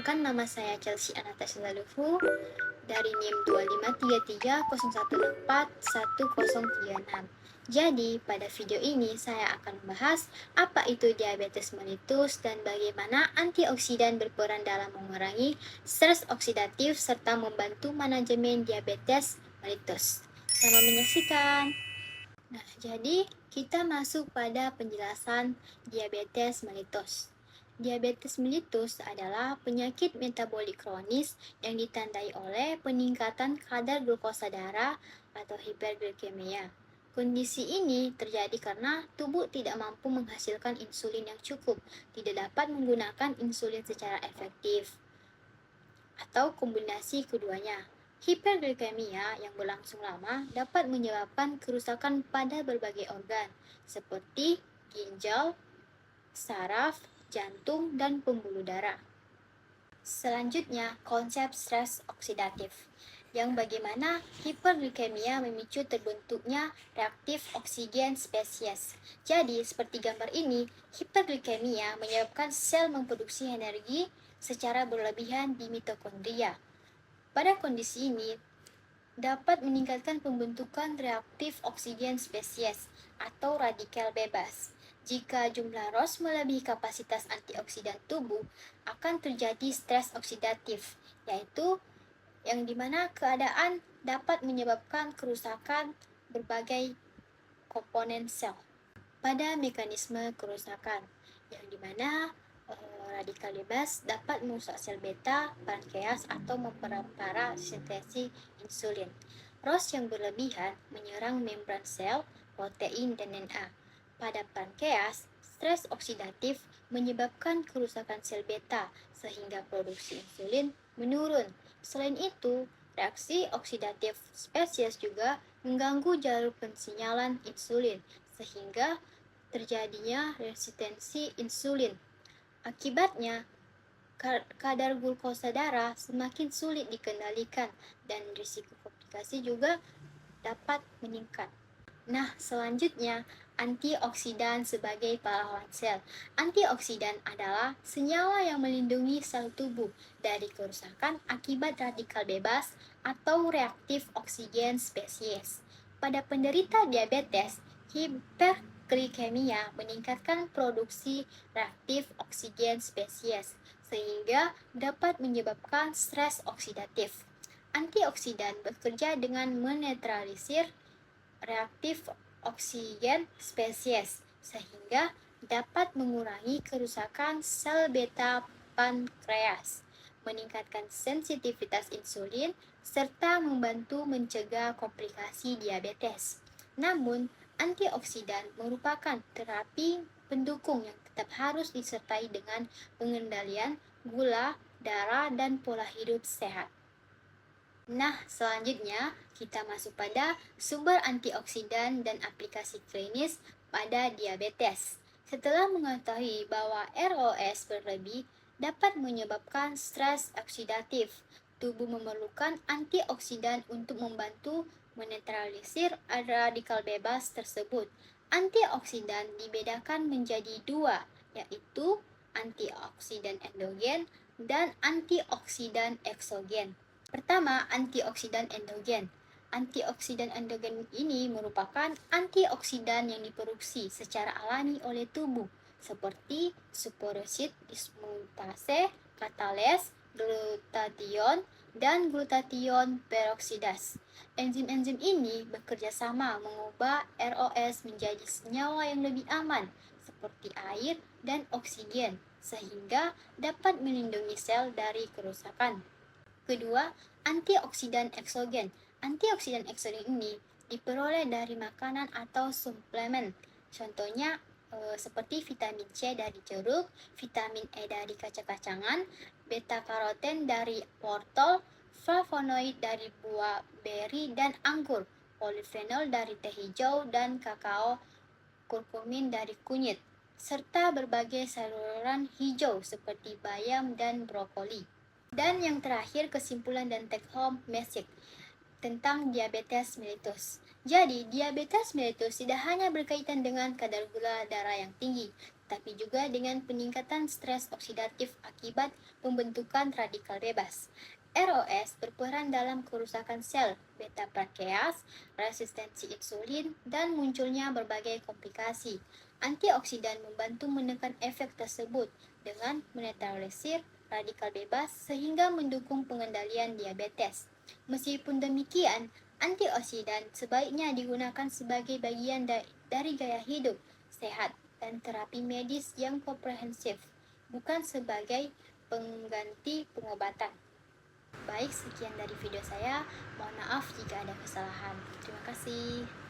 Perkenalkan, nama saya Chelsea Anastasia Lufu dari NIM 253301641036. Jadi, pada video ini saya akan membahas apa itu diabetes mellitus dan bagaimana antioksidan berperan dalam mengurangi stres oksidatif serta membantu manajemen diabetes mellitus. Selamat menyaksikan. Nah, jadi kita masuk pada penjelasan diabetes mellitus. Diabetes mellitus adalah penyakit metabolik kronis yang ditandai oleh peningkatan kadar glukosa darah atau hiperglikemia. Kondisi ini terjadi karena tubuh tidak mampu menghasilkan insulin yang cukup, tidak dapat menggunakan insulin secara efektif, atau kombinasi keduanya. Hiperglikemia yang berlangsung lama dapat menyebabkan kerusakan pada berbagai organ, seperti ginjal, saraf, jantung, dan pembuluh darah. Selanjutnya, konsep stres oksidatif, yang bagaimana hiperglikemia memicu terbentuknya reaktif oksigen spesies. Jadi, seperti gambar ini, hiperglikemia menyebabkan sel memproduksi energi secara berlebihan di mitokondria. Pada kondisi ini, dapat meningkatkan pembentukan reaktif oksigen spesies atau radikal bebas. Jika jumlah ROS melebihi kapasitas antioksidan tubuh, akan terjadi stres oksidatif, yaitu yang dimana keadaan dapat menyebabkan kerusakan berbagai komponen sel. Pada mekanisme kerusakan, yang dimana radikal bebas dapat merusak sel beta, pankreas, atau memperparah sintesis insulin. ROS yang berlebihan menyerang membran sel, protein, dan DNA. Pada pankreas, stres oksidatif menyebabkan kerusakan sel beta sehingga produksi insulin menurun. Selain itu, reaksi oksidatif spesies juga mengganggu jalur pensinyalan insulin sehingga terjadinya resistensi insulin. Akibatnya, kadar glukosa darah semakin sulit dikendalikan dan risiko komplikasi juga dapat meningkat. Nah, selanjutnya, antioksidan sebagai pahlawan sel. Antioksidan adalah senyawa yang melindungi sel tubuh dari kerusakan akibat radikal bebas atau reaktif oksigen spesies. Pada penderita diabetes, hiperglikemia meningkatkan produksi reaktif oksigen spesies sehingga dapat menyebabkan stres oksidatif. Antioksidan bekerja dengan menetralisir reaktif oksigen spesies sehingga dapat mengurangi kerusakan sel beta pankreas, meningkatkan sensitivitas insulin, serta membantu mencegah komplikasi diabetes. Namun, antioksidan merupakan terapi pendukung yang tetap harus disertai dengan pengendalian gula darah dan pola hidup sehat. Nah, selanjutnya kita masuk pada sumber antioksidan dan aplikasi klinis pada diabetes. Setelah mengetahui bahwa ROS berlebih dapat menyebabkan stres oksidatif, tubuh memerlukan antioksidan untuk membantu menetralisir radikal bebas tersebut. Antioksidan dibedakan menjadi dua, yaitu antioksidan endogen dan antioksidan eksogen. Pertama, antioksidan endogen. Antioksidan endogen ini merupakan antioksidan yang diproduksi secara alami oleh tubuh, seperti superosid dismutase, katales, glutathione, dan glutathione peroksidase. Enzim-enzim ini bekerja sama mengubah ROS menjadi senyawa yang lebih aman, seperti air dan oksigen, sehingga dapat melindungi sel dari kerusakan. Kedua, antioksidan eksogen. Antioksidan eksogen ini diperoleh dari makanan atau suplemen. Contohnya seperti vitamin C dari jeruk, vitamin E dari kacang-kacangan, beta karoten dari wortel, flavonoid dari buah beri dan anggur, polifenol dari teh hijau dan kakao, kurkumin dari kunyit, serta berbagai sayuran hijau seperti bayam dan brokoli. Dan yang terakhir, kesimpulan dan take home message. tentang diabetes mellitus. Jadi, diabetes mellitus tidak hanya berkaitan dengan kadar gula darah yang tinggi, tapi juga dengan peningkatan stres oksidatif akibat pembentukan radikal bebas. ROS berperan dalam kerusakan sel, beta pankreas, resistensi insulin, dan munculnya berbagai komplikasi. Antioksidan membantu menekan efek tersebut dengan menetralisir radikal bebas sehingga mendukung pengendalian diabetes. Meskipun demikian, antioksidan sebaiknya digunakan sebagai bagian dari gaya hidup sehat dan terapi medis yang komprehensif, bukan sebagai pengganti pengobatan. Baik, sekian dari video saya. Mohon maaf jika ada kesalahan. Terima kasih.